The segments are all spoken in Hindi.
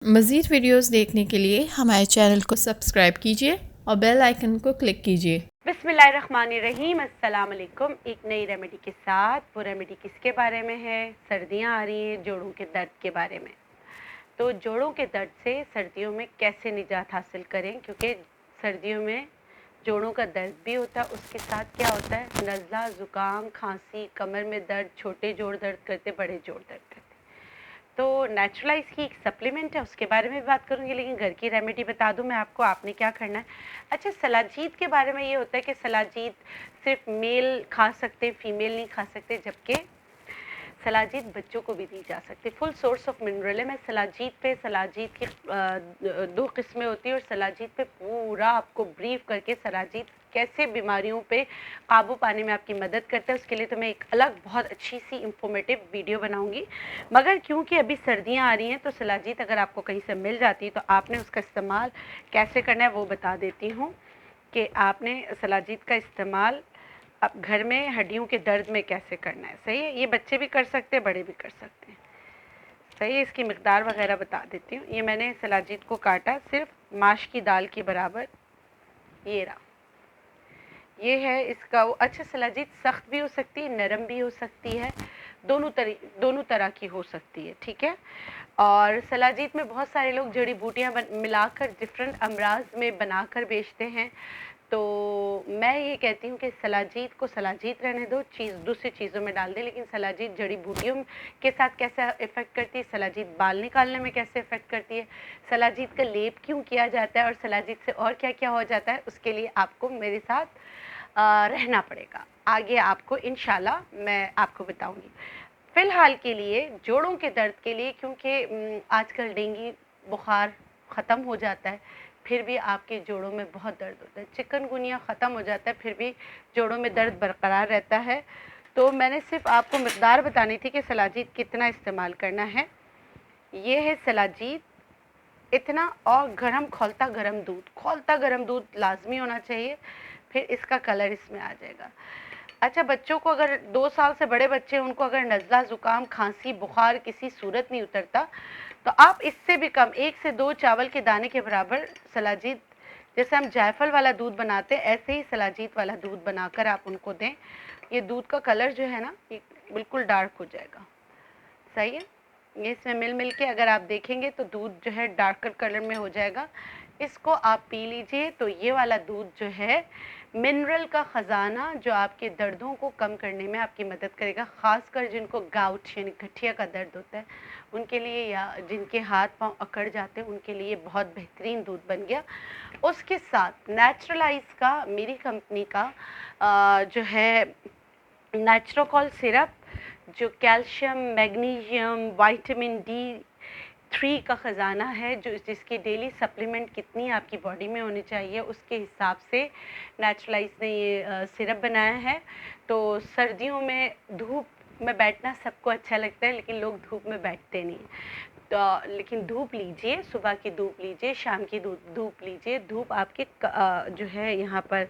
मज़ीद वीडियोस देखने के लिए हमारे चैनल को सब्सक्राइब कीजिए और बेल आइकन को क्लिक कीजिए। बिस्मिल्लाहिर्रहमानिर्रहीम, अस्सलाम वालेकुम। एक नई रेमेडी के साथ। वो रेमेडी किसके बारे में है? सर्दियाँ आ रही हैं, जोड़ों के दर्द के बारे में। तो जोड़ों के दर्द से सर्दियों में कैसे निजात हासिल करें, क्योंकि सर्दियों में जोड़ों का दर्द भी होता है, उसके साथ क्या होता है, नज़ला, ज़ुकाम, खांसी, कमर में दर्द, छोटे जोड़ दर्द करते, बड़े जोड़ दर्द करते। तो नेचुरलाइज की एक सप्लीमेंट है, उसके बारे में भी बात करूँगी, लेकिन घर की रेमेडी बता दूँ मैं आपको, आपने क्या करना है। अच्छा, सलाजीत के बारे में ये होता है कि सलाजीत सिर्फ मेल खा सकते, फीमेल नहीं खा सकते, जबकि सलाजीत बच्चों को भी दी जा सकती है। फुल सोर्स ऑफ मिनरल है। मैं सलाजीत की दो किस्में होती है, और सलाजीत पे पूरा आपको ब्रीफ करके सलाजीत कैसे बीमारियों पे काबू पाने में आपकी मदद करता है, उसके लिए तो मैं एक अलग बहुत अच्छी सी इंफॉर्मेटिव वीडियो बनाऊंगी। मगर क्योंकि अभी सर्दियां आ रही हैं, तो सलाजीत अगर आपको कहीं से मिल जाती है तो आपने उसका इस्तेमाल कैसे करना है वो बता देती हूँ। कि आपने सलाजीत का इस्तेमाल अब घर में हड्डियों के दर्द में कैसे करना है। सही है, ये बच्चे भी कर सकते हैं, बड़े भी कर सकते हैं। सही है, इसकी मिकदार वगैरह बता देती हूँ। ये मैंने सलाजीत को काटा सिर्फ माश की दाल के बराबर, ये रहा, ये है इसका वो। अच्छा, सलाजीत सख्त भी हो सकती है, नरम भी हो सकती है, दोनों तरह की हो सकती है, ठीक है। और सलाजीत में बहुत सारे लोग जड़ी बूटियाँ मिलाकर डिफरेंट अमराज में बनाकर बेचते हैं। तो मैं ये कहती हूँ कि सलाजीत को सलाजीत रहने दो, दूसरी चीज़ों में डाल दें। लेकिन सलाजीत जड़ी बूटियों के साथ कैसे इफ़ेक्ट करती है, सलाजीत बाल निकालने में कैसे इफ़ेक्ट करती है, सलाजीत का लेप क्यों किया जाता है, और सलाजीत से और क्या क्या हो जाता है, उसके लिए आपको मेरे साथ रहना पड़ेगा। आगे आपको इंशाल्लाह मैं आपको बताऊंगी। फ़िलहाल के लिए जोड़ों के दर्द के लिए, क्योंकि आजकल डेंगू बुखार ख़त्म हो जाता है, फिर भी आपके जोड़ों में बहुत दर्द होता है। चिकनगुनिया ख़त्म हो जाता है, फिर भी जोड़ों में दर्द बरकरार रहता है। तो मैंने सिर्फ आपको मिकदार बतानी थी कि सलाजीत कितना इस्तेमाल करना है। ये है सलाजीत इतना, और गरम खौलता गरम दूध लाजमी होना चाहिए, फिर इसका कलर इसमें आ जाएगा। अच्छा, बच्चों को अगर 2 साल से बड़े बच्चे हैं, उनको अगर नज़ला, ज़ुकाम, खांसी, बुखार किसी सूरत नहीं उतरता, तो आप इससे भी कम 1 से 2 चावल के दाने के बराबर सलाजीत, जैसे हम जायफल वाला दूध बनाते हैं, ऐसे ही सलाजीत वाला दूध बनाकर आप उनको दें। ये दूध का कलर जो है ना, ये बिल्कुल डार्क हो जाएगा। सही है, ये इसमें मिल के अगर आप देखेंगे तो दूध जो है डार्कर कलर में हो जाएगा। इसको आप पी लीजिए। तो ये वाला दूध जो है मिनरल का ख़जाना, जो आपके दर्दों को कम करने में आपकी मदद करेगा, ख़ासकर जिनको गाउट यानी गठिया का दर्द होता है उनके लिए, या जिनके हाथ पांव अकड़ जाते हैं उनके लिए बहुत बेहतरीन दूध बन गया। उसके साथ नेचुरलाइज का, मेरी कंपनी का जो है नेचुरोकॉल सिरप, जो कैल्शियम, मैग्नीशियम, विटामिन D3 का ख़जाना है, जो जिसकी डेली सप्लीमेंट कितनी आपकी बॉडी में होनी चाहिए उसके हिसाब से नेचुरलाइज ने ये सिरप बनाया है। तो सर्दियों में धूप में बैठना सबको अच्छा लगता है, लेकिन लोग धूप में बैठते नहीं। तो लेकिन धूप लीजिए, सुबह की धूप लीजिए, शाम की धूप लीजिए। धूप आपके जो है यहाँ पर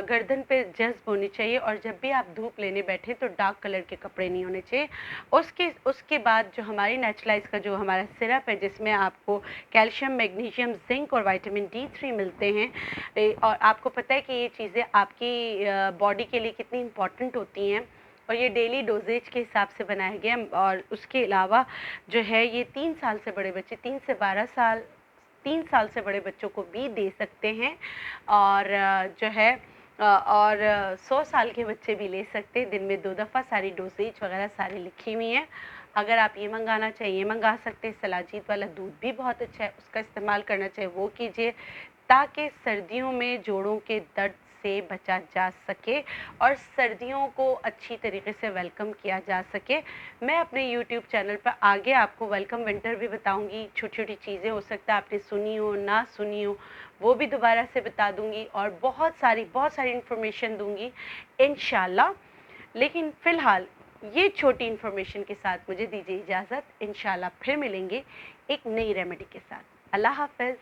गर्दन पे जज्ब होनी चाहिए, और जब भी आप धूप लेने बैठे तो डार्क कलर के कपड़े नहीं होने चाहिए। उसके बाद जो हमारी नेचुरलाइज का जो हमारा सिरप है, जिसमें आपको कैल्शियम, मैग्नीशियम, जिंक और विटामिन D3 मिलते हैं, और आपको पता है कि ये चीज़ें आपकी बॉडी के लिए कितनी इम्पॉर्टेंट होती हैं, और ये डेली डोजेज के हिसाब से बनाया गया। और उसके अलावा जो है ये 3 साल से बड़े बच्चे, 3 से 12 साल, 3 साल से बड़े बच्चों को भी दे सकते हैं, और जो है और 100 साल के बच्चे भी ले सकते हैं। दिन में 2 दफ़ा, सारी डोजेज वगैरह सारी लिखी हुई हैं। अगर आप ये मंगाना चाहिए मंगा सकते हैं। सलाजीत वाला दूध भी बहुत अच्छा है, उसका इस्तेमाल करना चाहिए वो कीजिए, ताकि सर्दियों में जोड़ों के दर्द से बचा जा सके और सर्दियों को अच्छी तरीके से वेलकम किया जा सके। मैं अपने यूट्यूब चैनल पर आगे आपको वेलकम विंटर भी बताऊंगी। छोटी छोटी चीज़ें हो सकता है आपने सुनी हो ना सुनी हो, वो भी दोबारा से बता दूंगी, और बहुत सारी इन्फॉर्मेशन दूंगी इंशाल्लाह। लेकिन फ़िलहाल ये छोटी इन्फॉर्मेशन के साथ मुझे दीजिए इजाज़त। इंशाल्लाह फिर मिलेंगे एक नई रेमेडी के साथ। अल्लाह हाफ़िज़।